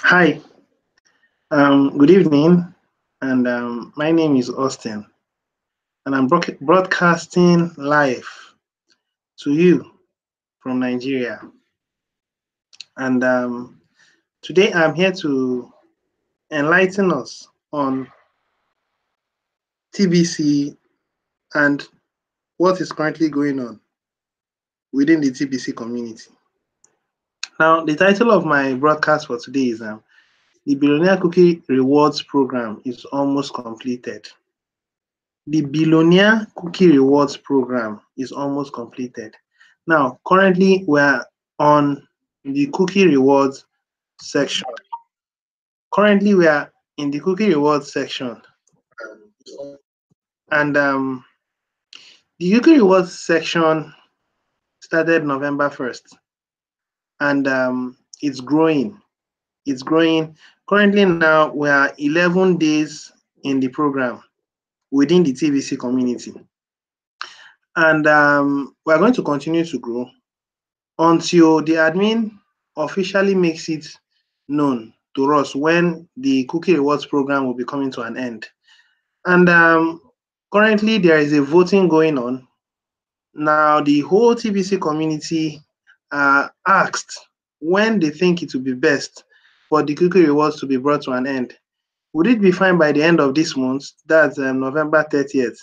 Hi, good evening, and my name is Austin, and I'm broadcasting live to you from Nigeria. And today I'm here to enlighten us on TBC and what is currently going on within the TBC community. Now, the title of my broadcast for today is The Billionaire Cookie Rewards Program is Almost Completed. The Billionaire Cookie Rewards Program is almost completed. Now, currently, we're on the cookie rewards section. Currently, we are in the cookie rewards section. And the cookie rewards section started November 1st. And it's growing. It's growing. Currently, now, we are 11 days in the program within the TBC community. And we're going to continue to grow until the admin officially makes it known to us when the cookie rewards program will be coming to an end. And currently there is a voting going on. Now the whole TBC community asked when they think it would be best for the cookie rewards to be brought to an end. Would it be fine by the end of this month? That's November 30th.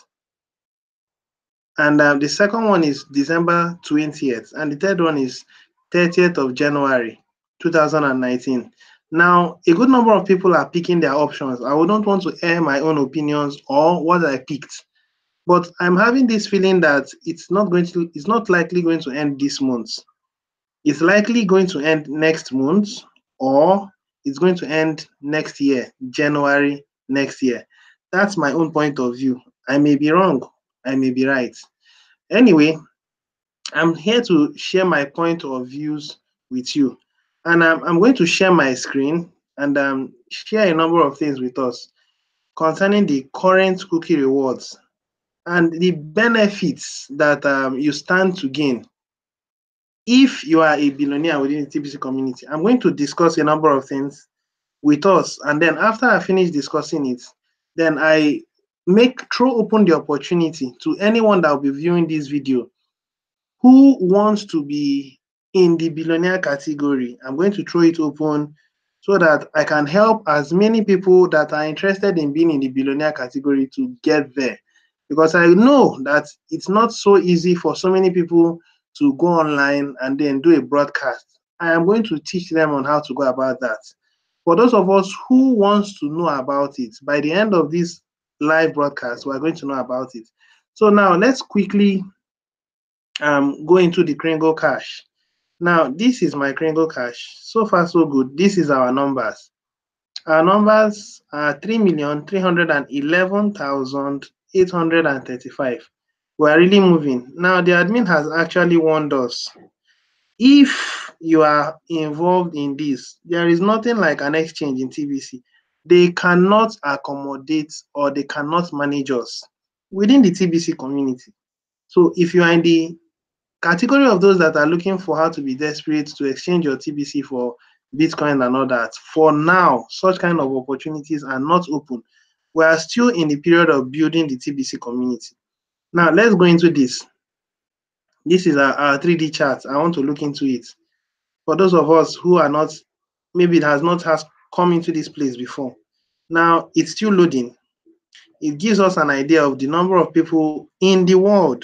And the second one is December 20th. And the third one is 30th of January 2019. Now, a good number of people are picking their options. I wouldn't want to air my own opinions or what I picked. But I'm having this feeling that it's not likely going to end this month. It's likely going to end next month, or it's going to end next year, January next year. That's my own point of view. I may be wrong, I may be right. Anyway, I'm here to share my point of views with you. And I'm going to share my screen and share a number of things with us concerning the current cookie rewards and the benefits that you stand to gain if you are a billionaire within the TBC community. I'm going to discuss a number of things with us, and then after I finish discussing it, then I throw open the opportunity to anyone that will be viewing this video who wants to be in the billionaire category. I'm going to throw it open so that I can help as many people that are interested in being in the billionaire category to get there. Because I know that it's not so easy for so many people to go online and then do a broadcast. I am going to teach them on how to go about that. For those of us who wants to know about it, by the end of this live broadcast, we're going to know about it. So now let's quickly go into the Kringle Cash. Now, this is my Kringle Cash. So far, so good. This is our numbers. Our numbers are 3,311,835. We are really moving. Now, the admin has actually warned us. If you are involved in this, there is nothing like an exchange in TBC. They cannot accommodate or they cannot manage us within the TBC community. So if you are in the category of those that are looking for how to be desperate to exchange your TBC for Bitcoin and all that, for now, such kind of opportunities are not open. We are still in the period of building the TBC community. Now, let's go into this. This is our 3D chart. I want to look into it. For those of us who are not, maybe it has come into this place before. Now, it's still loading. It gives us an idea of the number of people in the world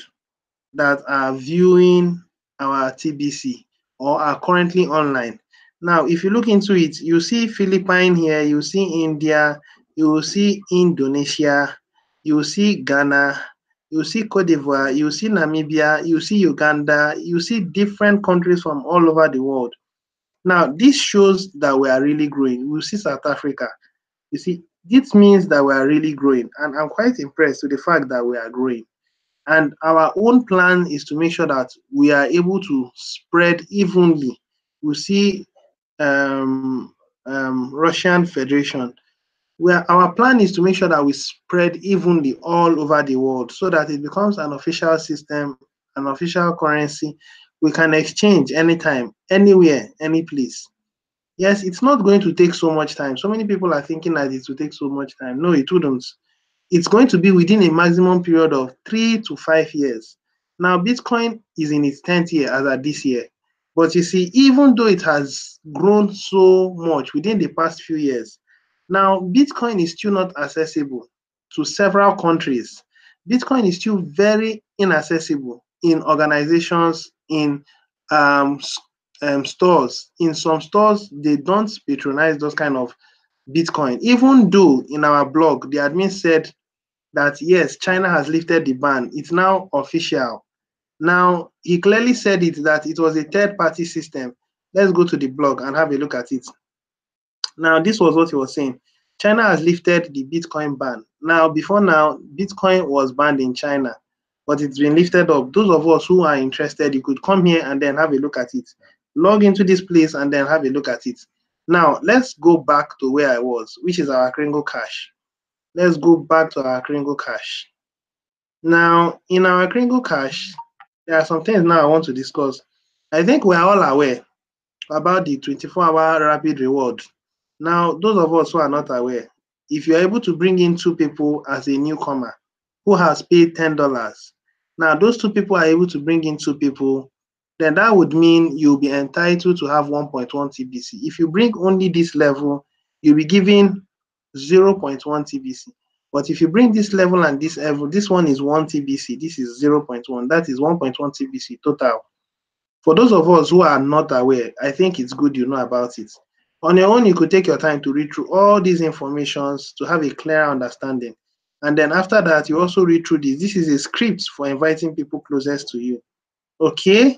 that are viewing our TBC or are currently online. Now, if you look into it, you see Philippines here, you see India, you see Indonesia, you see Ghana, you see Cote d'Ivoire, you see Namibia, you see Uganda, you see different countries from all over the world. Now, this shows that we are really growing. We see South Africa. You see, this means that we are really growing. And I'm quite impressed with the fact that we are growing. And our own plan is to make sure that we are able to spread evenly. We see Russian Federation. Our plan is to make sure that we spread evenly all over the world so that it becomes an official system, an official currency. We can exchange anytime, anywhere, any place. Yes, it's not going to take so much time. So many people are thinking that it will take so much time. No, it wouldn't. It's going to be within a maximum period of 3 to 5 years. Now, Bitcoin is in its 10th year as of this year. But you see, even though it has grown so much within the past few years, now Bitcoin is still not accessible to several countries. Bitcoin is still very inaccessible in organizations, in um, stores. In some stores, they don't patronize those kind of Bitcoin. Even though in our blog, the admin said that yes, China has lifted the ban. It's now official. Now, he clearly said it that it was a third party system. Let's go to the blog and have a look at it. Now, this was what he was saying. China has lifted the Bitcoin ban. Now, before now, Bitcoin was banned in China, but it's been lifted up. Those of us who are interested, you could come here and then have a look at it. Log into this place and then have a look at it. Now, let's go back to where I was, which is our Kringle Cash. Let's go back to our Kringle Cash. Now, in our Kringle Cash, there are some things now I want to discuss. I think we are all aware about the 24-hour rapid reward. Now, those of us who are not aware, if you're able to bring in two people as a newcomer who has paid $10, now those two people are able to bring in two people, then that would mean you'll be entitled to have 1.1 TBC. If you bring only this level, you'll be given 0.1 TBC. But if you bring this level and this level, this one is 1 TBC, this is 0.1, that is 1.1 TBC total. For those of us who are not aware, I think it's good you know about it. On your own, you could take your time to read through all these informations to have a clear understanding. And then after that, you also read through this. This is a script for inviting people closest to you. Okay?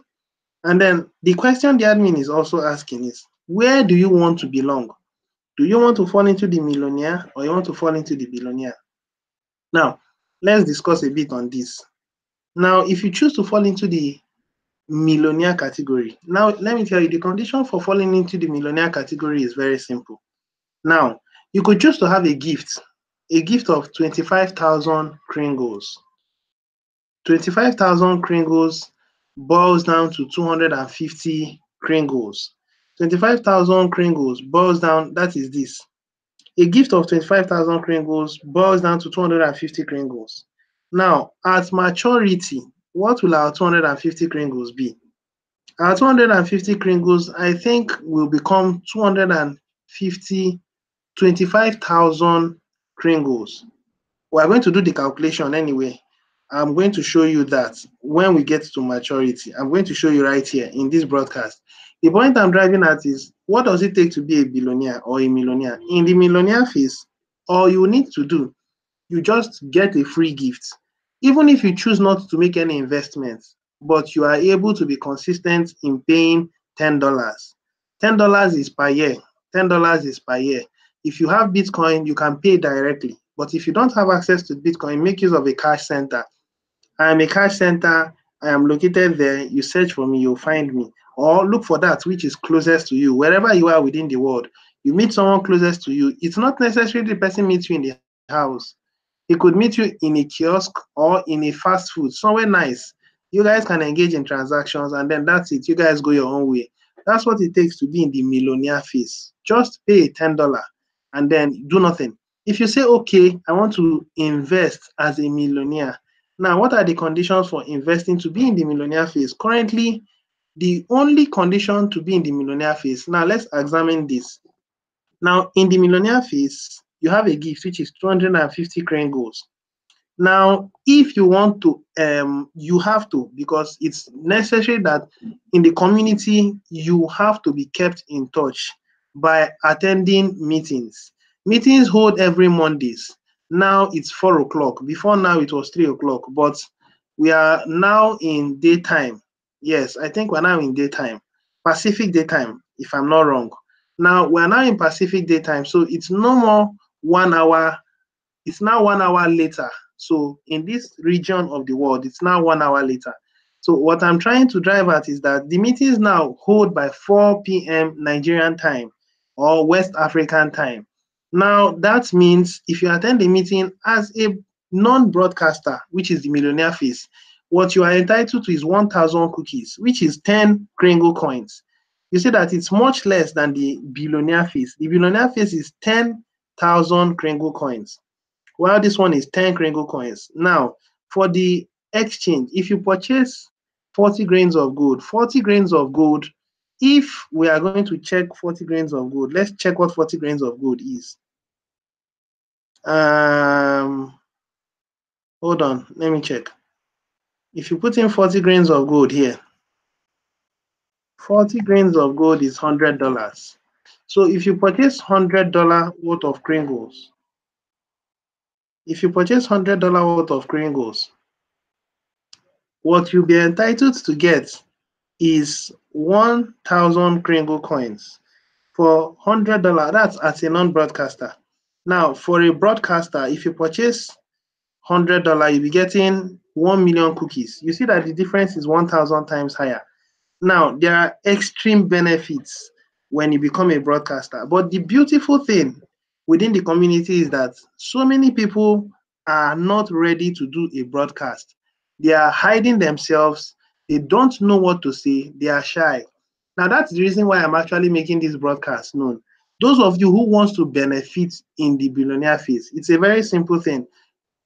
And then the question the admin is also asking is, where do you want to belong? Do you want to fall into the millionaire or you want to fall into the billionaire? Now, let's discuss a bit on this. Now, if you choose to fall into the millionaire category. Now, let me tell you, the condition for falling into the millionaire category is very simple. Now, you could choose to have a gift of 25,000 Kringles. 25,000 Kringles boils down to 250 Kringles. 25,000 Kringles boils down, that is this. A gift of 25,000 Kringles boils down to 250 Kringles. Now, at maturity, what will our 250 Kringles be? Our 250 Kringles, I think, will become 250, 25,000 Kringles. We are going to do the calculation anyway. I'm going to show you that when we get to maturity. I'm going to show you right here in this broadcast. The point I'm driving at is, what does it take to be a billionaire or a millionaire? In the millionaire phase, all you need to do, you just get a free gift. Even if you choose not to make any investments, but you are able to be consistent in paying $10. $10 is per year. $10 is per year. If you have Bitcoin, you can pay directly. But if you don't have access to Bitcoin, make use of a cash center. I am a cash center. I am located there. You search for me, you'll find me. Or look for that which is closest to you. Wherever you are within the world, you meet someone closest to you. It's not necessarily the person meets you in the house. He could meet you in a kiosk or in a fast food, somewhere nice. You guys can engage in transactions and then that's it. You guys go your own way. That's what it takes to be in the millionaire phase. Just pay $10 and then do nothing. If you say, okay, I want to invest as a millionaire. Now, what are the conditions for investing to be in the millionaire phase? Currently, the only condition to be in the millionaire phase. Now, let's examine this. Now, in the millionaire phase, you have a gift which is 250 crane goals. Now, if you want to, you have to, because it's necessary that in the community, you have to be kept in touch by attending meetings. Meetings hold every Mondays. Now it's 4 o'clock. Before now, it was 3 o'clock, but we are now in daytime. Yes, I think we're now in daytime, Pacific daytime, if I'm not wrong. Now, we're now in Pacific daytime, so it's no more 1 hour. It's now 1 hour later. So in this region of the world, it's now 1 hour later. So what I'm trying to drive at is that the meetings now hold by 4 p.m. Nigerian time or West African time. Now that means if you attend the meeting as a non-broadcaster, which is the millionaire phase, what you are entitled to is 1,000 cookies, which is 10 Kringle coins. you see that it's much less than the billionaire fees. The billionaire fees is 10,000 Kringle coins, while this one is 10 Kringle coins. Now, for the exchange, if you purchase 40 grains of gold, 40 grains of gold, if we are going to check 40 grains of gold, let's check what 40 grains of gold is. Hold on, let me check. If you put in 40 grains of gold here, 40 grains of gold is $100. So if you purchase $100 worth of Kringles, if you purchase $100 worth of Kringles, what you'll be entitled to get is 1,000 Kringle coins for $100. That's as a non-broadcaster. Now, for a broadcaster, if you purchase $100, you'll be getting 1 million cookies. You see that the difference is 1,000 times higher. Now, there are extreme benefits when you become a broadcaster, but the beautiful thing within the community is that so many people are not ready to do a broadcast. They are hiding themselves. They don't know what to say. They are shy. Now, that's the reason why I'm actually making this broadcast known. Those of you who wants to benefit in the billionaire phase, it's a very simple thing.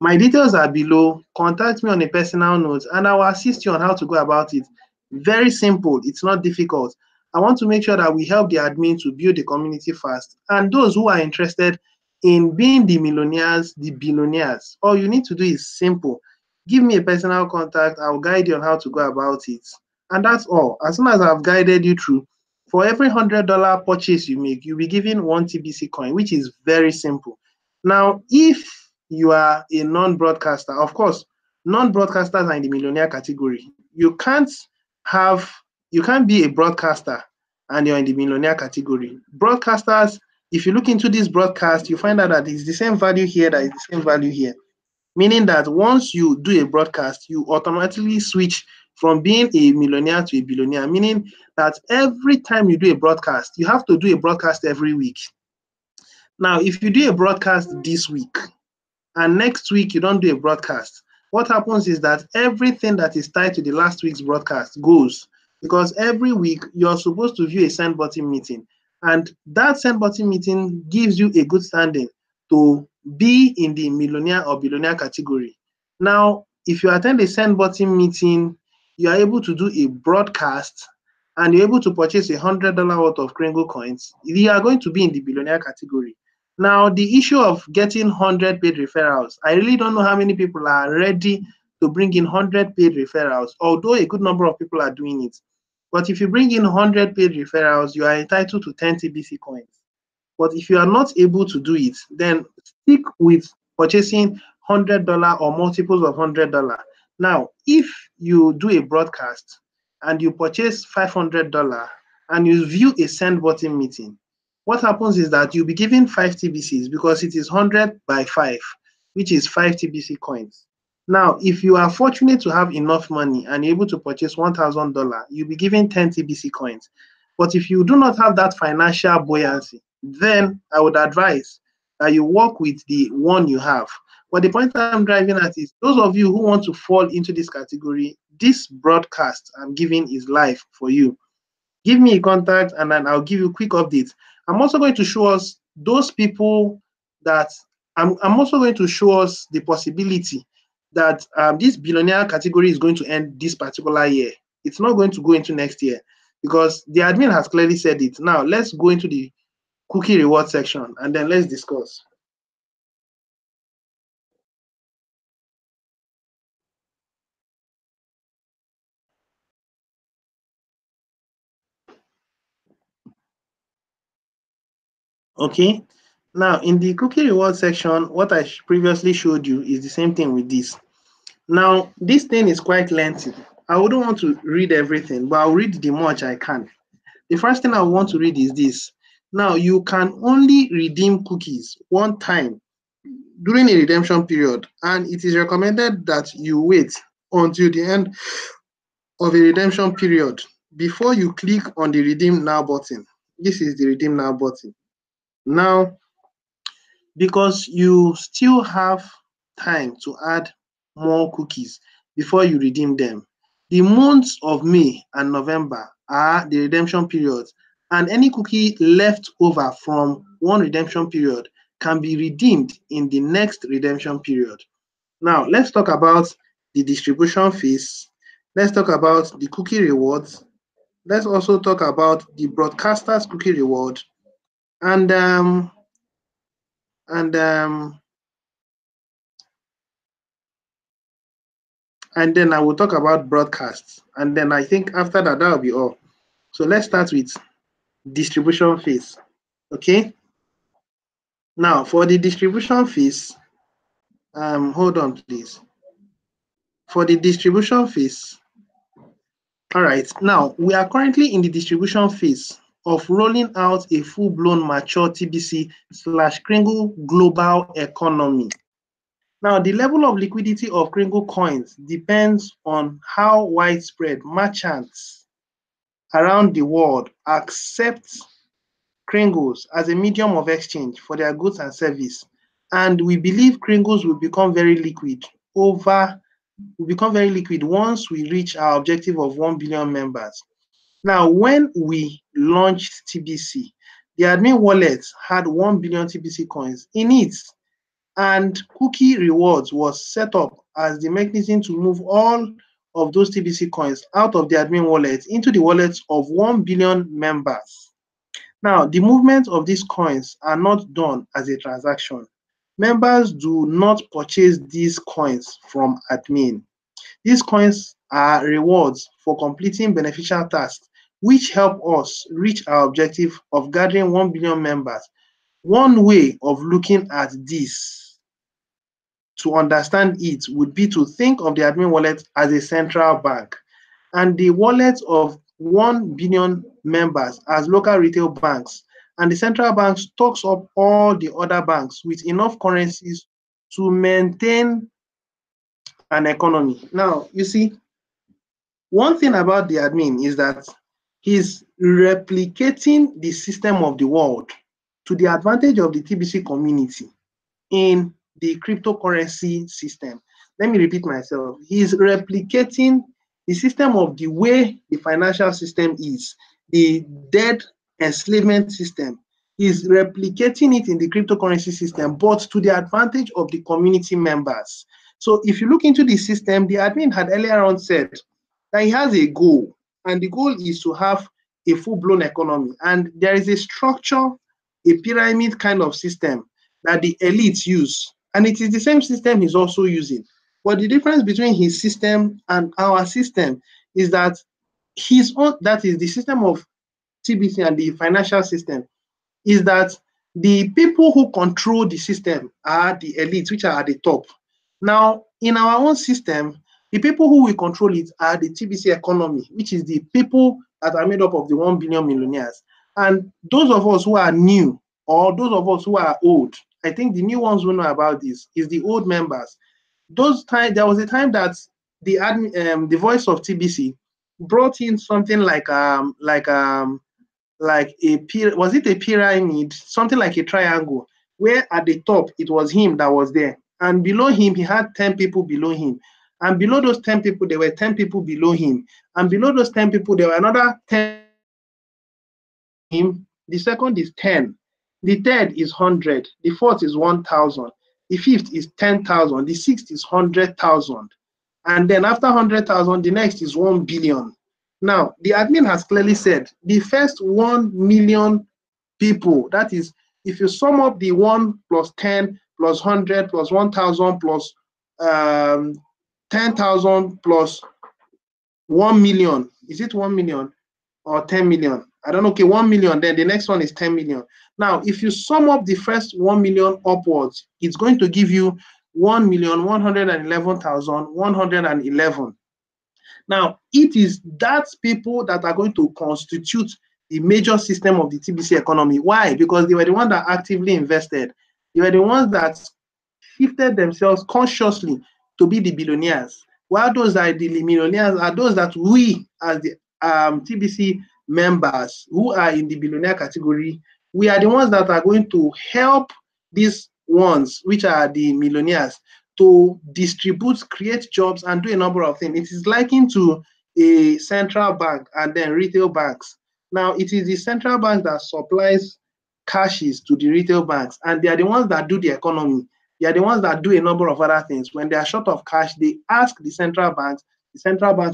My details are below. Contact me on a personal note and I will assist you on how to go about it. Very simple. It's not difficult. I want to make sure that we help the admin to build the community fast. And those who are interested in being the millionaires, the billionaires, all you need to do is simple. Give me a personal contact. I'll guide you on how to go about it. And that's all. As soon as I've guided you through, for every $100 purchase you make, you'll be given one TBC coin, which is very simple. Now, if you are a non-broadcaster, of course, non-broadcasters are in the millionaire category. You can't be a broadcaster and you're in the millionaire category. Broadcasters, if you look into this broadcast, you find out that it's the same value here, that is the same value here. Meaning that once you do a broadcast, you automatically switch from being a millionaire to a billionaire, meaning that every time you do a broadcast, you have to do a broadcast every week. Now, if you do a broadcast this week, and next week you don't do a broadcast, what happens is that everything that is tied to the last week's broadcast goes, because every week you're supposed to view a send button meeting, and that send button meeting gives you a good standing to be in the millionaire or billionaire category. Now, if you attend a send button meeting, you are able to do a broadcast and you're able to purchase $100 worth of Kringle coins, you are going to be in the billionaire category. Now, the issue of getting 100 paid referrals, I really don't know how many people are ready to bring in 100 paid referrals, although a good number of people are doing it. But if you bring in 100 paid referrals, you are entitled to 10 TBC coins. But if you are not able to do it, then stick with purchasing $100 or multiples of $100. Now, if you do a broadcast and you purchase $500 and you view a send button meeting, what happens is that you'll be given 5 TBCs because it is 100 by 5, which is 5 TBC coins. Now, if you are fortunate to have enough money and you're able to purchase $1,000, you'll be given 10 TBC coins. But if you do not have that financial buoyancy, then I would advise that you work with the one you have. But the point I'm driving at is those of you who want to fall into this category, this broadcast I'm giving is live for you. Give me a contact and then I'll give you quick updates. I'm also going to show us those people that I'm also going to show us the possibility that this billionaire category is going to end this particular year. It's not going to go into next year because the admin has clearly said it. Now, let's go into the cookie reward section and then let's discuss. Okay. Now, in the cookie reward section, what I previously showed you is the same thing with this. Now, this thing is quite lengthy. I wouldn't want to read everything, but I'll read the much I can. The first thing I want to read is this. Now, you can only redeem cookies one time during a redemption period, and it is recommended that you wait until the end of a redemption period before you click on the redeem now button. This is the redeem now button. Now, because you still have time to add more cookies before you redeem them, The months of May and November are the redemption periods, and any cookie left over from one redemption period can be redeemed in the next redemption period. Now, let's talk about the distribution fees. Let's talk about the cookie rewards. Let's also talk about the broadcaster's cookie reward, and um, and um, and then I will talk about broadcasts, and then I think after that will be all. So let's start with distribution fees. Okay. Now for the distribution fees, hold on please. For the distribution fees, all right. Now we are currently in the distribution phase of rolling out a full-blown mature TBC/Kringle global economy. Now, the level of liquidity of Kringle coins depends on how widespread merchants around the world accept Kringles as a medium of exchange for their goods and service. And we believe Kringles will become very liquid once we reach our objective of 1 billion members. Now, when we launched TBC, the admin wallet had 1 billion TBC coins in it, and Cookie Rewards was set up as the mechanism to move all of those TBC coins out of the admin wallet into the wallets of 1 billion members. Now, the movement of these coins are not done as a transaction. Members do not purchase these coins from admin. These coins are rewards for completing beneficial tasks, which help us reach our objective of gathering 1 billion members. One way of looking at this to understand it would be to think of the admin wallet as a central bank, and the wallets of 1 billion members as local retail banks, and the central bank stocks up all the other banks with enough currencies to maintain an economy. Now, you see, one thing about the admin is that he's replicating the system of the world to the advantage of the TBC community in the cryptocurrency system. Let me repeat myself. He's replicating the system of the way the financial system is, the debt enslavement system. He's replicating it in the cryptocurrency system, but to the advantage of the community members. So if you look into the system, the admin had earlier on said that he has a goal, and the goal is to have a full-blown economy. And there is a structure, a pyramid kind of system that the elites use. And it is the same system he's also using. But the difference between his system and our system is that that is the system of TBC and the financial system, is that the people who control the system are the elites, which are at the top. Now, in our own system, the people who will control it are the TBC economy, which is the people that are made up of the 1 billion millionaires. And those of us who are new, or those of us who are old, I think the new ones who know about this is the old members. There was a time that the voice of TBC brought in something like was it a pyramid, something like a triangle, where at the top it was him that was there, and below him he had 10 people below him, and below those 10 people there were 10 people below him, and below those 10 people there were another 10 him. The second is 10, the third is 100, the fourth is 1,000, the fifth is 10,000, the sixth is 100,000, and then after 100,000 the next is 1 billion. Now, the admin has clearly said the first 1 million people, that is, if you sum up the 1 plus 10 plus 100 plus 1,000 plus 10,000 plus 1 million, is it 1 million or 10 million? I don't know. Okay, 1 million, then the next one is 10 million. Now, if you sum up the first 1 million upwards, it's going to give you 1,111,111. Now, it is that people that are going to constitute the major system of the TBC economy. Why? Because they were the ones that actively invested. They were the ones that shifted themselves consciously to be the billionaires. While those are the millionaires are those that we, as the TBC members who are in the billionaire category, we are the ones that are going to help these ones, which are the millionaires, to distribute, create jobs, and do a number of things. It is likened to a central bank and then retail banks. Now, it is the central bank that supplies cashes to the retail banks, and they are the ones that do the economy. They are the ones that do a number of other things. When they are short of cash, they ask the central banks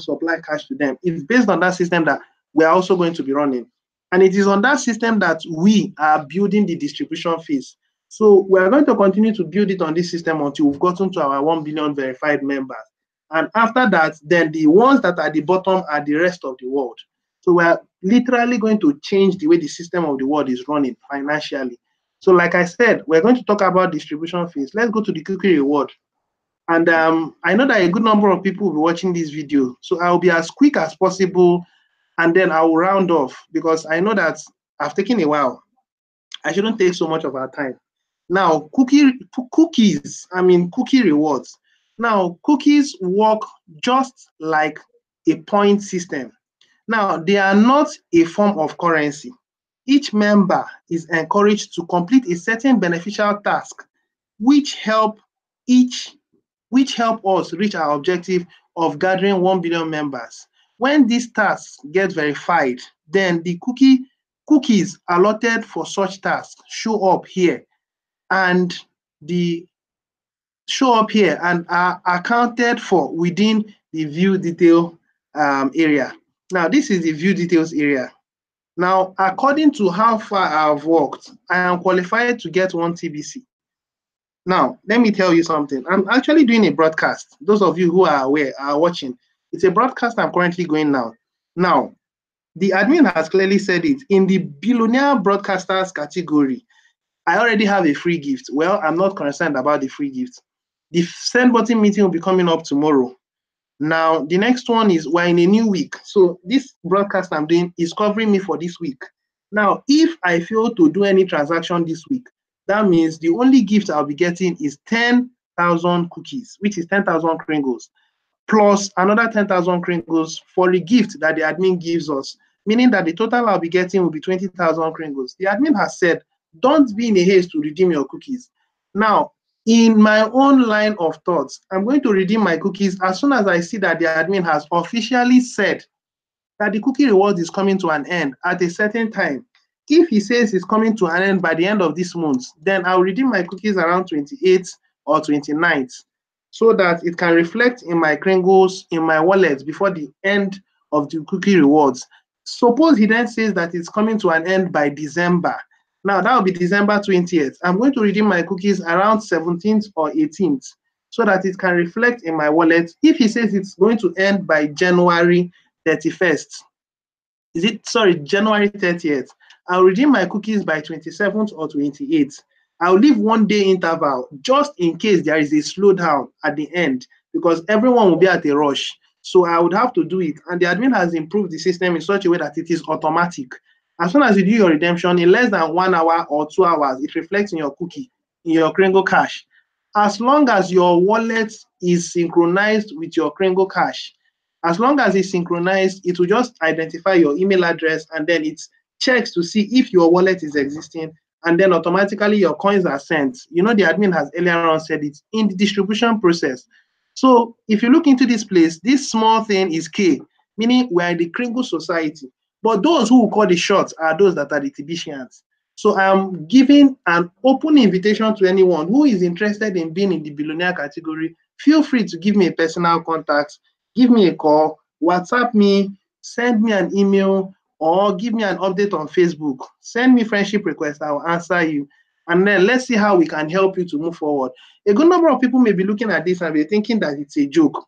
supply cash to them. It's based on that system that we are also going to be running. And it is on that system that we are building the distribution fees. So we are going to continue to build it on this system until we've gotten to our 1 billion verified members. And after that, then the ones that are at the bottom are the rest of the world. So we are literally going to change the way the system of the world is running financially. So like I said, we're going to talk about distribution fees. Let's go to the cookie reward. And I know that a good number of people will be watching this video. So I'll be as quick as possible, and then I'll round off because I know that I've taken a while. I shouldn't take so much of our time. Now, cookie rewards. Now, cookies work just like a point system. Now, they are not a form of currency. Each member is encouraged to complete a certain beneficial task, which help us reach our objective of gathering 1 billion members. When these tasks get verified, then the cookies allotted for such tasks show up here and are accounted for within the view detail area. Now, this is the view details area. Now, according to how far I've worked, I am qualified to get 1 TBC. Now, let me tell you something. I'm actually doing a broadcast. Those of you who are aware, are watching. It's a broadcast I'm currently going now. Now, the admin has clearly said it. In the Billionaire broadcasters category, I already have a free gift. Well, I'm not concerned about the free gift. The send button meeting will be coming up tomorrow. Now, the next one is we're in a new week. So this broadcast I'm doing is covering me for this week. Now, if I fail to do any transaction this week, that means the only gift I'll be getting is 10,000 cookies, which is 10,000 Kringles, plus another 10,000 Kringles for the gift that the admin gives us, meaning that the total I'll be getting will be 20,000 Kringles. The admin has said, don't be in a haste to redeem your cookies. Now, in my own line of thoughts, I'm going to redeem my cookies as soon as I see that the admin has officially said that the cookie reward is coming to an end at a certain time. If he says it's coming to an end by the end of this month, then I'll redeem my cookies around 28th or 29th so that it can reflect in my Kringles, in my wallet before the end of the cookie rewards. Suppose he then says that it's coming to an end by December. Now, that will be December 20th. I'm going to redeem my cookies around 17th or 18th so that it can reflect in my wallet. If he says it's going to end by January 31st, January 30th, I'll redeem my cookies by 27th or 28th. I'll leave 1 day interval just in case there is a slowdown at the end because everyone will be at a rush. So I would have to do it. And the admin has improved the system in such a way that it is automatic. As soon as you do your redemption, in less than 1 hour or 2 hours, it reflects in your cookie, in your Kringle Cash. As long as your wallet is synchronized with your Kringle Cash, as long as it's synchronized, it will just identify your email address and then it checks to see if your wallet is existing, and then automatically your coins are sent. You know, the admin has earlier on said it's in the distribution process. So if you look into this place, this small thing is K, meaning we're in the Kringle society. But those who will call the shots are those that are the Tibicians. So I'm giving an open invitation to anyone who is interested in being in the billionaire category. Feel free to give me a personal contact, give me a call, WhatsApp me, send me an email, or give me an update on Facebook. Send me friendship requests, I will answer you. And then let's see how we can help you to move forward. A good number of people may be looking at this and be thinking that it's a joke.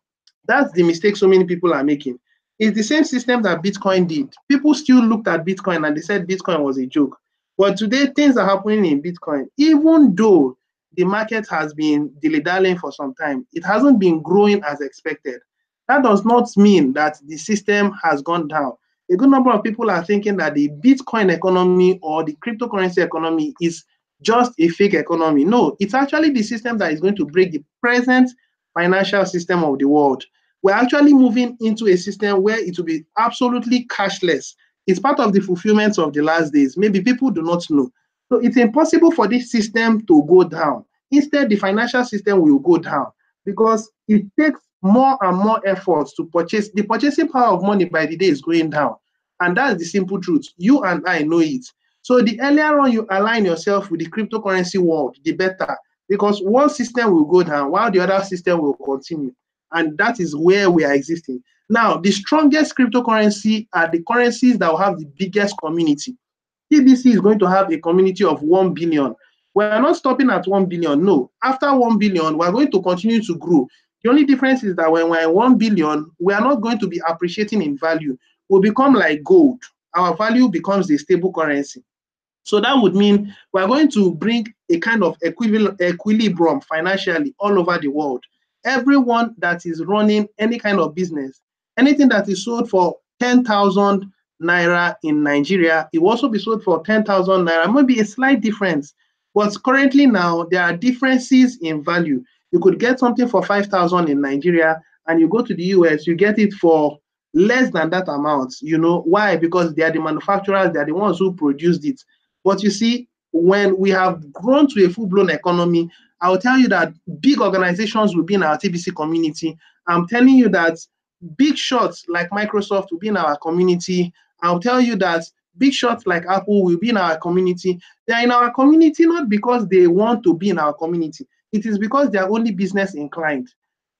That's the mistake so many people are making. It's the same system that Bitcoin did. People still looked at Bitcoin and they said Bitcoin was a joke. But today, things are happening in Bitcoin. Even though the market has been dilly-dallying for some time, it hasn't been growing as expected. That does not mean that the system has gone down. A good number of people are thinking that the Bitcoin economy or the cryptocurrency economy is just a fake economy. No, it's actually the system that is going to break the present financial system of the world. We're actually moving into a system where it will be absolutely cashless. It's part of the fulfillment of the last days. Maybe people do not know. So it's impossible for this system to go down. Instead, the financial system will go down because it takes more and more efforts to purchase. The purchasing power of money by the day is going down. And that's the simple truth. You and I know it. So the earlier on you align yourself with the cryptocurrency world, the better. Because one system will go down while the other system will continue. And that is where we are existing. Now, the strongest cryptocurrency are the currencies that will have the biggest community. TBC is going to have a community of 1 billion. We are not stopping at 1 billion. No. After 1 billion, we are going to continue to grow. The only difference is that when we're at 1 billion, we are not going to be appreciating in value. We'll become like gold. Our value becomes a stable currency. So that would mean we're going to bring a kind of equilibrium financially all over the world. Everyone that is running any kind of business, anything that is sold for 10,000 naira in Nigeria, it will also be sold for 10,000 naira, maybe a slight difference. But currently now, there are differences in value. You could get something for 5,000 in Nigeria, and you go to the US, you get it for less than that amount. You know why? Because they are the manufacturers, they are the ones who produced it. But you see, when we have grown to a full-blown economy, I'll tell you that big organizations will be in our TBC community. I'm telling you that big shots like Microsoft will be in our community. I'll tell you that big shots like Apple will be in our community. They are in our community not because they want to be in our community. It is because they are only business inclined.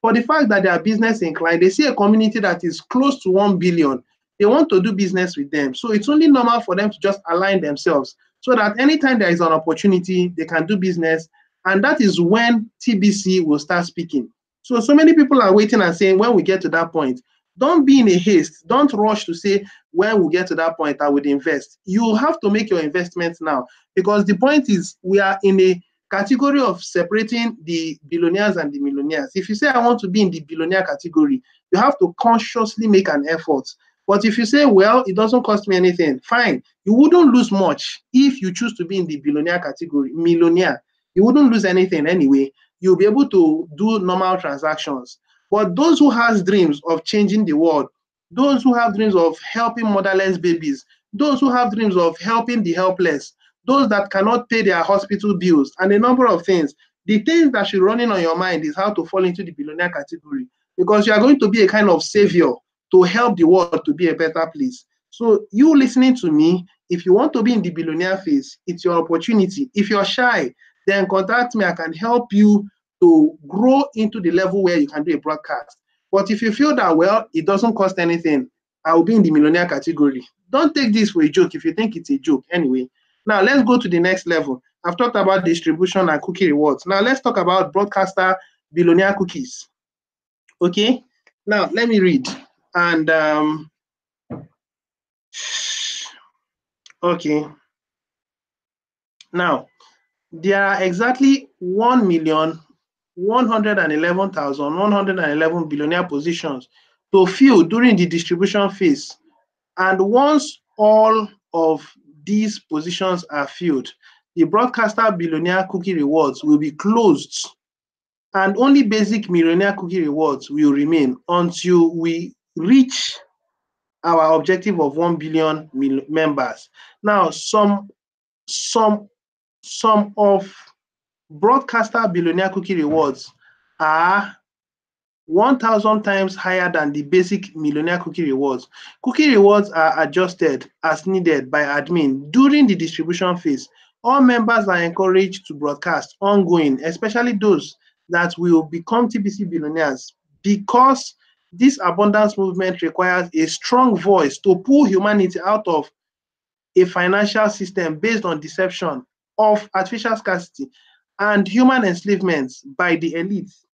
For the fact that they are business inclined, they see a community that is close to 1 billion. They want to do business with them. So it's only normal for them to just align themselves so that anytime there is an opportunity, they can do business. And that is when TBC will start speaking. So many people are waiting and saying, when we get to that point, don't be in a haste. Don't rush to say, when we get to that point, I would invest. You have to make your investments now, because the point is we are in a category of separating the billionaires and the millionaires. If you say, I want to be in the billionaire category, you have to consciously make an effort. But if you say, well, it doesn't cost me anything, fine. You wouldn't lose much if you choose to be in the billionaire category, millionaire. You wouldn't lose anything anyway. You'll be able to do normal transactions. But those who has dreams of changing the world, those who have dreams of helping motherless babies, those who have dreams of helping the helpless, those that cannot pay their hospital bills, and a number of things, the things that should running on your mind is how to fall into the billionaire category, because you are going to be a kind of savior to help the world to be a better place. So you listening to me, if you want to be in the billionaire phase, it's your opportunity. If you're shy, then contact me. I can help you to grow into the level where you can do a broadcast. But if you feel that, well, it doesn't cost anything, I will be in the millionaire category. Don't take this for a joke if you think it's a joke. Anyway, now let's go to the next level. I've talked about distribution and cookie rewards. Now let's talk about broadcaster billionaire cookies. Okay, now let me read. And okay, now there are exactly 1,111,111 billionaire positions to fill during the distribution phase. And once all of these positions are filled, the broadcaster billionaire cookie rewards will be closed, and only basic millionaire cookie rewards will remain until we reach our objective of 1 billion members. Now, some of broadcaster billionaire cookie rewards are 1,000 times higher than the basic millionaire cookie rewards. Cookie rewards are adjusted as needed by admin during the distribution phase. All members are encouraged to broadcast ongoing, especially those that will become TBC billionaires, because this abundance movement requires a strong voice to pull humanity out of a financial system based on deception of artificial scarcity and human enslavement by the elites.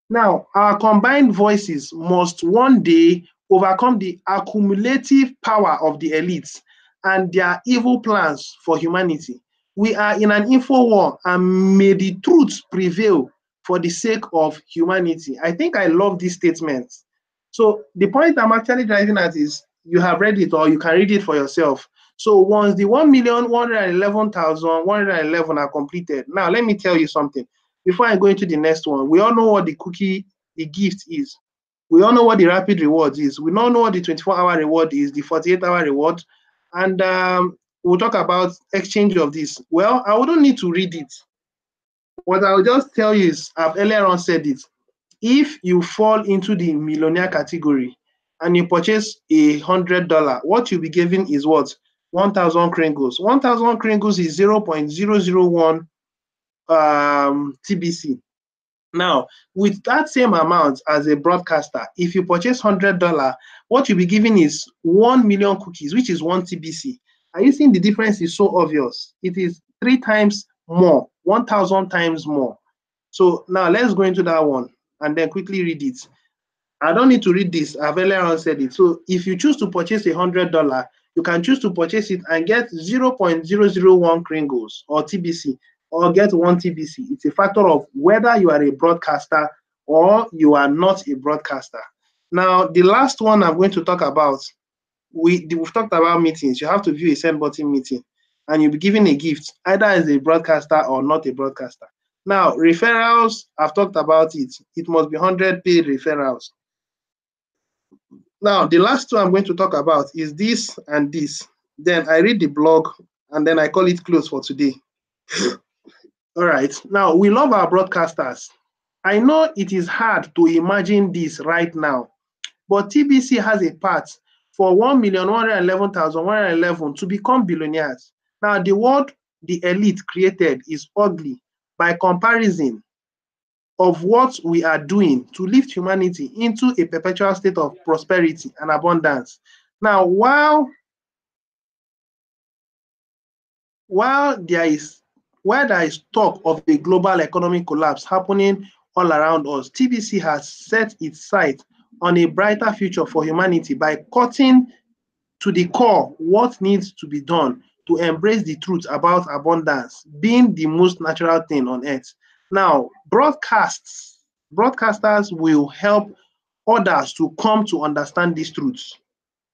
Now, our combined voices must one day overcome the accumulative power of the elites and their evil plans for humanity. We are in an info war, and may the truth prevail for the sake of humanity. I think I love this statement. So the point I'm actually driving at is, you have read it or you can read it for yourself. So once the 1,111,111 are completed, now let me tell you something. Before I go into the next one, we all know what the gift is. We all know what the rapid reward is. We all know what the 24-hour reward is, the 48-hour reward. And we'll talk about exchange of this. Well, I wouldn't need to read it. What I'll just tell you is, I've earlier on said it. If you fall into the millionaire category and you purchase $100, what you'll be given is what? 1,000 kringles. 1,000 kringles is 0.001 TBC. Now, with that same amount as a broadcaster, if you purchase $100, what you'll be given is 1 million cookies, which is 1 TBC. Are you seeing the difference is so obvious? It is 3 times more, 1,000 times more. So now let's go into that one and then quickly read it. I don't need to read this. I've earlier on said it. So if you choose to purchase $100, you can choose to purchase it and get 0.001 kringles or TBC, or get 1 TBC. It's a factor of whether you are a broadcaster or you are not a broadcaster. Now, the last one I'm going to talk about, we've talked about meetings. You have to view a send button meeting and you'll be given a gift, either as a broadcaster or not a broadcaster. Now, referrals, I've talked about it. It must be 100 paid referrals. Now, the last two I'm going to talk about is this and this. Then I read the blog and then I call it close for today. All right. Now, we love our broadcasters. I know it is hard to imagine this right now, but TBC has a path for 1,111,111 to become billionaires. Now, the word the elite created is ugly by comparison of what we are doing to lift humanity into a perpetual state of prosperity and abundance. Now, while there is talk of a global economic collapse happening all around us, TBC has set its sight on a brighter future for humanity by cutting to the core what needs to be done to embrace the truth about abundance being the most natural thing on earth. Now, broadcasters will help others to come to understand these truths.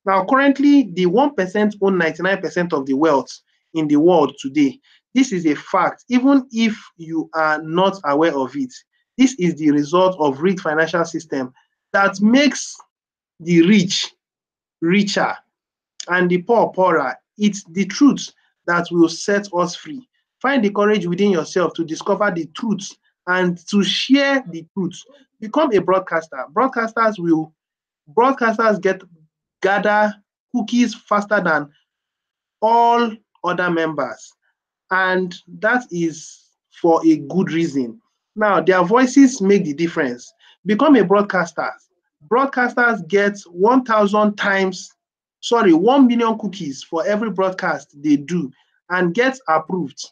Now, currently, the 1% own 99% of the wealth in the world today. This is a fact, even if you are not aware of it. This is the result of rigged financial system that makes the rich richer and the poor poorer. It's the truth that will set us free. Find the courage within yourself to discover the truth and to share the truth. Become a broadcaster. Broadcasters gather cookies faster than all other members, and that is for a good reason. Now, their voices make the difference. Become a broadcaster. Broadcasters get 1 million cookies for every broadcast they do and get approved.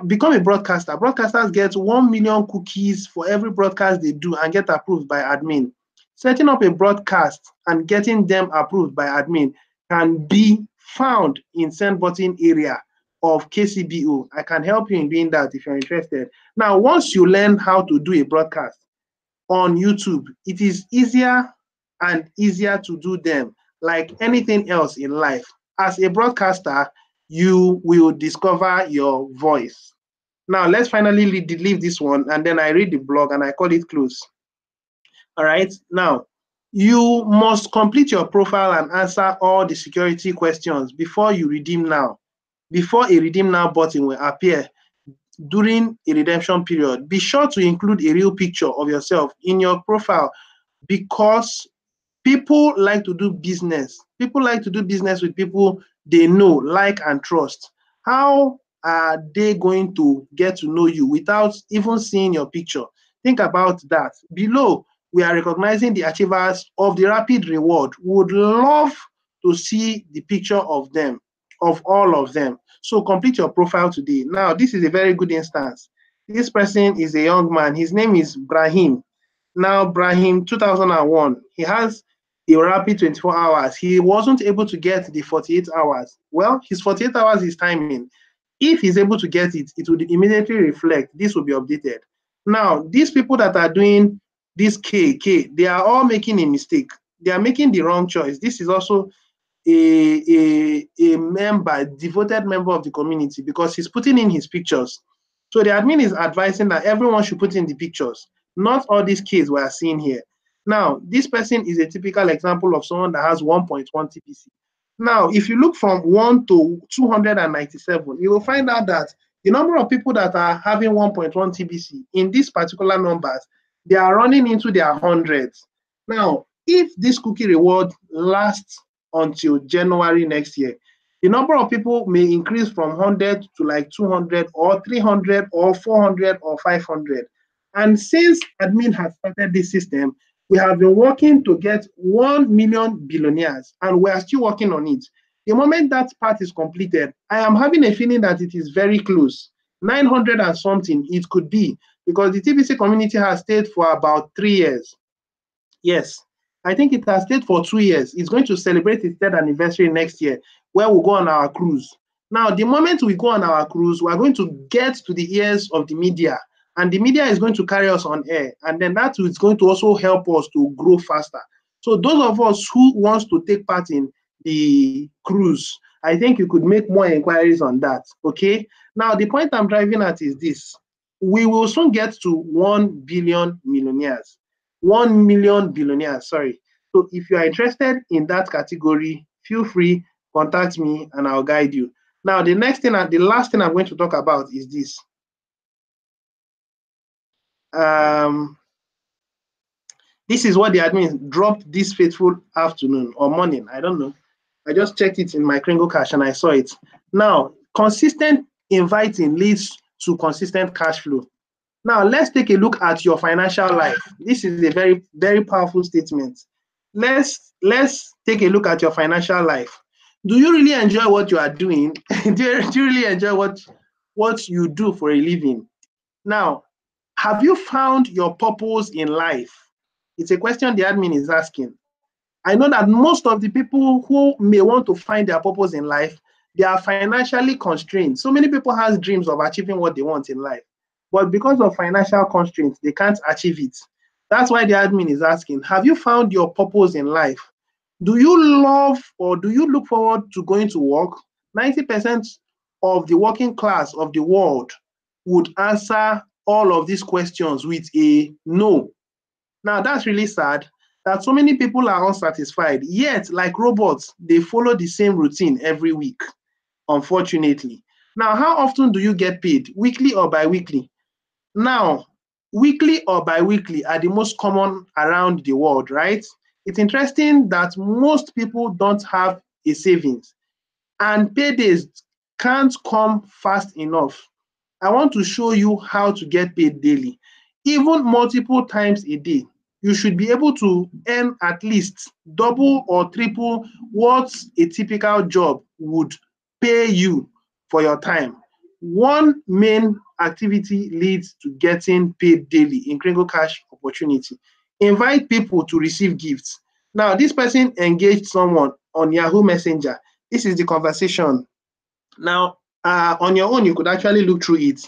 Become a broadcaster. Broadcasters get 1 million cookies for every broadcast they do and get approved by admin. Setting up a broadcast and getting them approved by admin can be found in send button area of KCBO. I can help you in doing that if you're interested. Now, once you learn how to do a broadcast on YouTube, it is easier and easier to do them like anything else in life. As a broadcaster, you will discover your voice. Now, let's finally leave this one, and then I read the blog and I call it close. All right. Now, you must complete your profile and answer all the security questions before you redeem now. Before a redeem now button will appear during a redemption period, be sure to include a real picture of yourself in your profile because people like to do business. People like to do business with people they know, like, and trust. How are they going to get to know you without even seeing your picture? Think about that. Below, we are recognizing the achievers of the rapid reward. We would love to see the picture of them, of all of them. So complete your profile today. Now, this is a very good instance. This person is a young man. His name is Brahim. Now, Brahim, 2001, he has a rapid 24 hours. He wasn't able to get the 48 hours. Well, his 48 hours is timing. If he's able to get it, it would immediately reflect. This will be updated. Now, these people that are doing this they are all making a mistake. They are making the wrong choice. This is also a devoted member of the community because he's putting in his pictures. So the admin is advising that everyone should put in the pictures, not all these kids we are seeing here. Now, this person is a typical example of someone that has 1.1 TPC. Now, if you look from 1 to 297, you will find out that the number of people that are having 1.1 TBC in these particular numbers, They are running into their hundreds. Now, if this cookie reward lasts until January next year, the number of people may increase from 100 to like 200 or 300 or 400 or 500. And since admin has started this system, we have been working to get 1 million billionaires, and we are still working on it. The moment that part is completed, I am having a feeling that it is very close. 900 and something it could be, because the TBC community has stayed for about 3 years. Yes, I think it has stayed for 2 years. It's going to celebrate its third anniversary next year, where we'll go on our cruise. Now, the moment we go on our cruise, we're going to get to the ears of the media, and the media is going to carry us on air, and then that is going to also help us to grow faster. So those of us who wants to take part in the cruise, I think you could make more inquiries on that, okay? Now, the point I'm driving at is this. We will soon get to 1 billion millionaires. 1 million billionaires, sorry. So if you are interested in that category, feel free, contact me and I'll guide you. Now, the last thing I'm going to talk about is this. This is what the admin dropped this fateful afternoon or morning. I don't know. I just checked it in my Kringle Cash and I saw it. Now, consistent inviting leads to consistent cash flow. Now, let's take a look at your financial life. This is a very, very powerful statement. Let's take a look at your financial life. Do you really enjoy what you are doing? do you really enjoy what you do for a living? Now, have you found your purpose in life? It's a question the admin is asking. I know that most of the people who may want to find their purpose in life, they are financially constrained. So many people have dreams of achieving what they want in life, but because of financial constraints, they can't achieve it. That's why the admin is asking, have you found your purpose in life? Do you love or do you look forward to going to work? 90% of the working class of the world would answer all of these questions with a no. Now, that's really sad that so many people are unsatisfied, yet, like robots, they follow the same routine every week, unfortunately. Now, how often do you get paid? Weekly or bi-weekly? Now, weekly or bi-weekly are the most common around the world, right? It's interesting that most people don't have a savings, and paydays can't come fast enough. I want to show you how to get paid daily, even multiple times a day. You should be able to earn at least double or triple what a typical job would pay you for your time. One main activity leads to getting paid daily in Kringle Cash opportunity. Invite people to receive gifts. Now, this person engaged someone on Yahoo Messenger. This is the conversation. Now, on your own, you could actually look through it.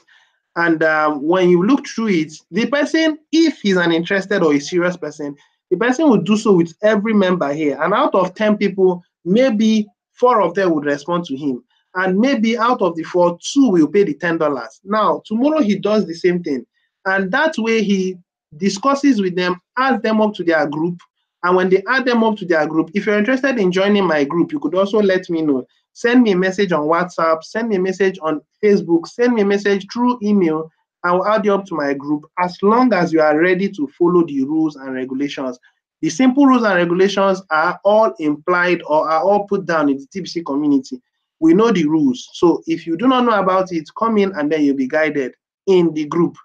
And when you look through it, the person, if he's an interested or a serious person, the person will do so with every member here. And out of 10 people, maybe 4 of them would respond to him. And maybe out of the 4, 2 will pay the $10. Now, tomorrow he does the same thing. And that way he discusses with them, adds them up to their group. And when they add them up to their group, if you're interested in joining my group, you could also let me know. Send me a message on WhatsApp, send me a message on Facebook, send me a message through email. I will add you up to my group as long as you are ready to follow the rules and regulations. The simple rules and regulations are all implied or are all put down in the TBC community. We know the rules. So if you do not know about it, come in and then you'll be guided in the group.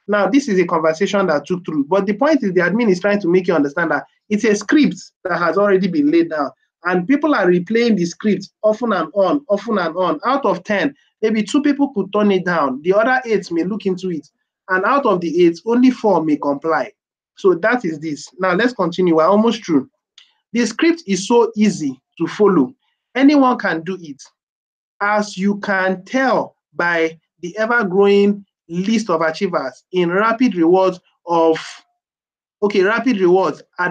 Now, this is a conversation that took through, but the point is the admin is trying to make you understand that it's a script that has already been laid down. And people are replaying the script often and on, often and on. Out of 10, maybe 2 people could turn it down. The other 8 may look into it. And out of the 8, only 4 may comply. So that is this. Now let's continue. We're almost through. The script is so easy to follow. Anyone can do it. As you can tell by the ever-growing list of achievers in rapid rewards at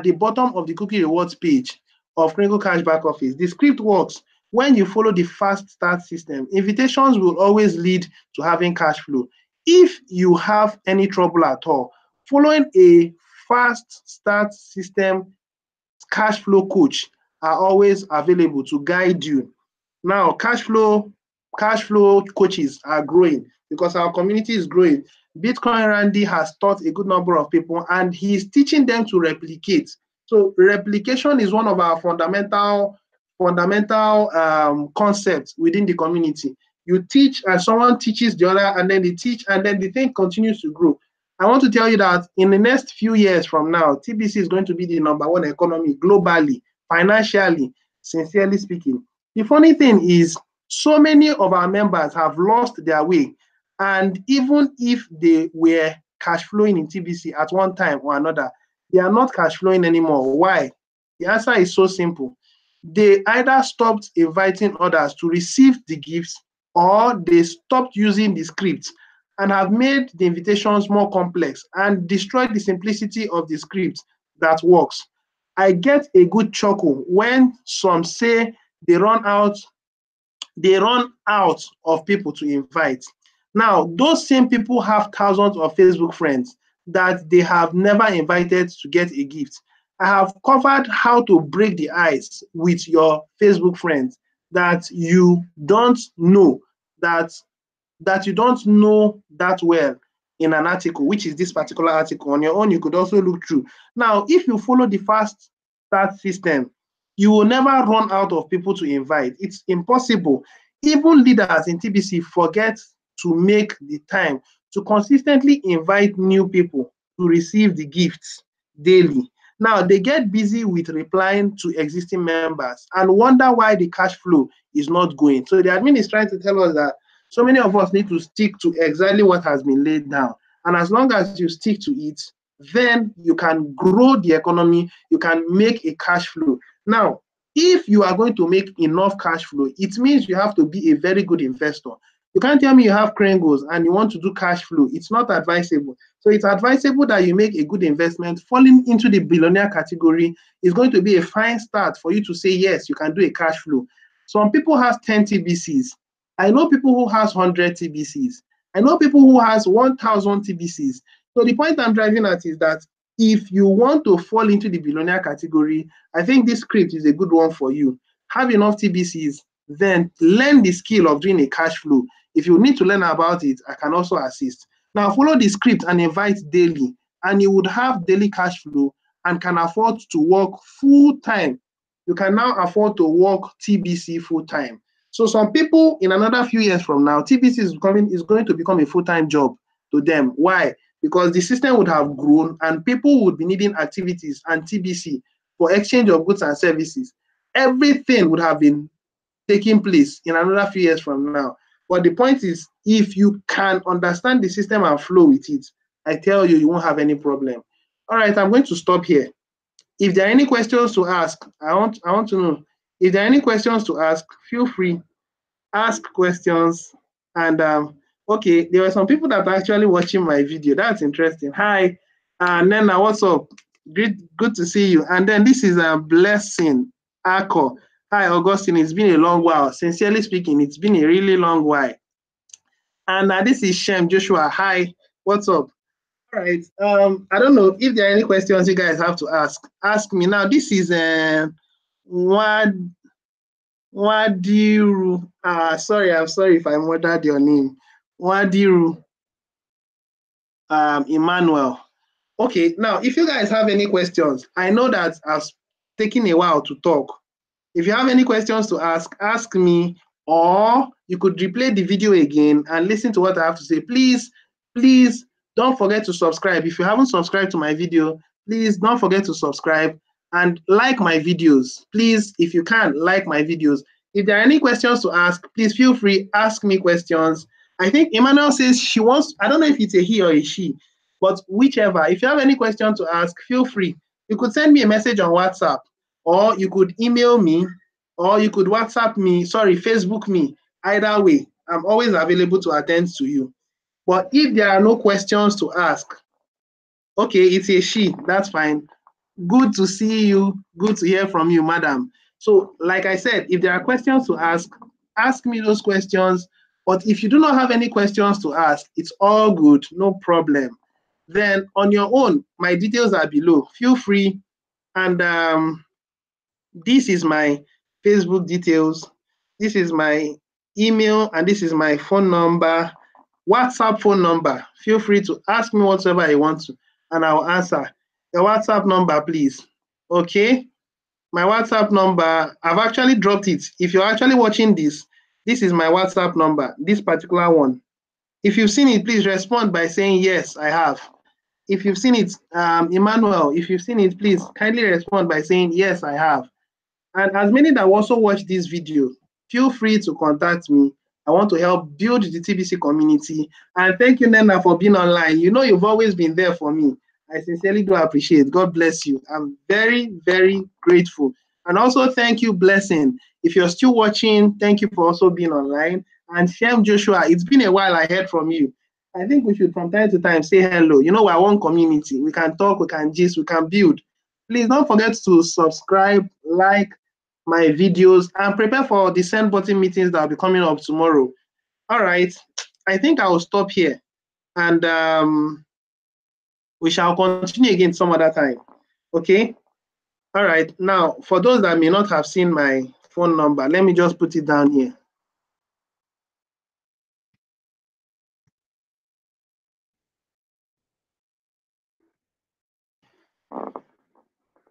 the bottom of the cookie rewards page of Kringle Cash back office. The script works when you follow the fast start system. Invitations will always lead to having cash flow. If you have any trouble at all, following a fast start system cash flow coach are always available to guide you. Now, cash flow coaches are growing because our community is growing. Bitcoin Randy has taught a good number of people, and he's teaching them to replicate. So replication is one of our fundamental concepts within the community. You teach, and someone teaches the other, and then they teach, and then the thing continues to grow. I want to tell you that in the next few years from now, TBC is going to be the #1 economy globally, financially, sincerely speaking. The funny thing is, so many of our members have lost their way. And even if they were cash flowing in TBC at one time or another, they are not cash flowing anymore. Why? The answer is so simple. They either stopped inviting others to receive the gifts, or they stopped using the script and have made the invitations more complex and destroyed the simplicity of the script that works. I get a good chuckle when some say they run out of people to invite. Now, those same people have thousands of Facebook friends that they have never invited to get a gift. I have covered how to break the ice with your Facebook friends that you don't know, that you don't know that well, in an article, which is this particular article. On your own, you could also look through. Now, if you follow the fast start system, you will never run out of people to invite. It's impossible. Even leaders in TBC forget to make the time to consistently invite new people to receive the gifts daily. Now, they get busy with replying to existing members and wonder why the cash flow is not going. So the admin is trying to tell us that so many of us need to stick to exactly what has been laid down. And as long as you stick to it, then you can grow the economy, you can make a cash flow. Now, if you are going to make enough cash flow, it means you have to be a very good investor. You can't tell me you have crane goals and you want to do cash flow. It's not advisable. So it's advisable that you make a good investment. Falling into the billionaire category is going to be a fine start for you to say, yes, you can do a cash flow. Some people have 10 TBCs. I know people who has 100 TBCs. I know people who has 1,000 TBCs. So the point I'm driving at is that if you want to fall into the billionaire category, I think this script is a good one for you. Have enough TBCs, then learn the skill of doing a cash flow. If you need to learn about it, I can also assist. Now follow the script and invite daily, and you would have daily cash flow and can afford to work full time. You can now afford to work TBC full time. So some people in another few years from now, TBC is going to become a full-time job to them. Why? Because the system would have grown and people would be needing activities and TBC for exchange of goods and services. Everything would have been taking place in another few years from now. But the point is, if you can understand the system and flow with it, I tell you, you won't have any problem. All right, I'm going to stop here. If there are any questions to ask, I want to know. If there are any questions to ask, feel free, ask questions. And okay, there were some people that are actually watching my video. That's interesting. Hi, Nena, what's up? Good to see you. And then this is a blessing, Ako. Hi, Augustine. It's been a long while. Sincerely speaking, it's been a really long while. And this is Shem Joshua. Hi, what's up? All right. I don't know if there are any questions you guys have to ask. Ask me now. This is Wadiru. Sorry, I'm sorry if I murdered your name. Wadiru Emmanuel. Okay, now if you guys have any questions, I know that I've taken a while to talk. If you have any questions to ask me, or you could replay the video again and listen to what I have to say. Please don't forget to subscribe. If you haven't subscribed to my video, please don't forget to subscribe and like my videos. Please, if you can, like my videos. If there are any questions to ask, please feel free, ask me questions. I think Emmanuel says she wants, I don't know if it's a he or a she, but whichever. If you have any question to ask, feel free. You could send me a message on WhatsApp, or you could email me, or you could WhatsApp me, Facebook me. Either way, I'm always available to attend to you. But if there are no questions to ask, okay, it's a she, that's fine. Good to see you, good to hear from you, madam. So like I said, if there are questions to ask me those questions. But if you do not have any questions to ask, it's all good, no problem. Then on your own, my details are below. Feel free. And this is my Facebook details. This is my email, and this is my phone number. WhatsApp phone number. Feel free to ask me whatever you want to, and I'll answer. Your WhatsApp number, please. Okay? My WhatsApp number, I've actually dropped it. If you're actually watching this, this is my WhatsApp number, this particular one. If you've seen it, please respond by saying, yes, I have. If you've seen it, Emmanuel, if you've seen it, please kindly respond by saying, yes, I have. And as many that also watch this video, feel free to contact me. I want to help build the TBC community. And thank you, Nena, for being online. You know, you've always been there for me. I sincerely do appreciate. God bless you. I'm very, very grateful. And also thank you, Blessing. If you're still watching, thank you for also being online. And Shem Joshua, it's been a while I heard from you. I think we should from time to time say hello. You know, we're one community. We can talk, we can gist, we can build. Please don't forget to subscribe, like my videos, and prepare for the send button meetings that will be coming up tomorrow. All right. I think I will stop here, and we shall continue again some other time. Okay. All right. Now, for those that may not have seen my phone number, let me just put it down here.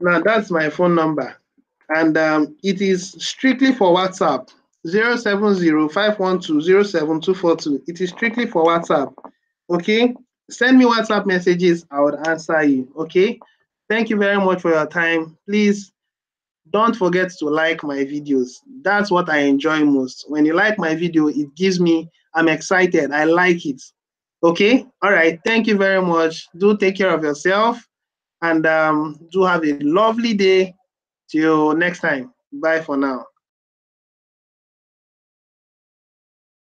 Now, that's my phone number, and it is strictly for WhatsApp. 070-512-07242. It is strictly for WhatsApp. Okay? Send me WhatsApp messages. I would answer you. Okay? Thank you very much for your time. Please don't forget to like my videos. That's what I enjoy most. When you like my video, it gives me, I'm excited. I like it. Okay? All right. Thank you very much. Do take care of yourself, and do have a lovely day. Till next time. Bye for now.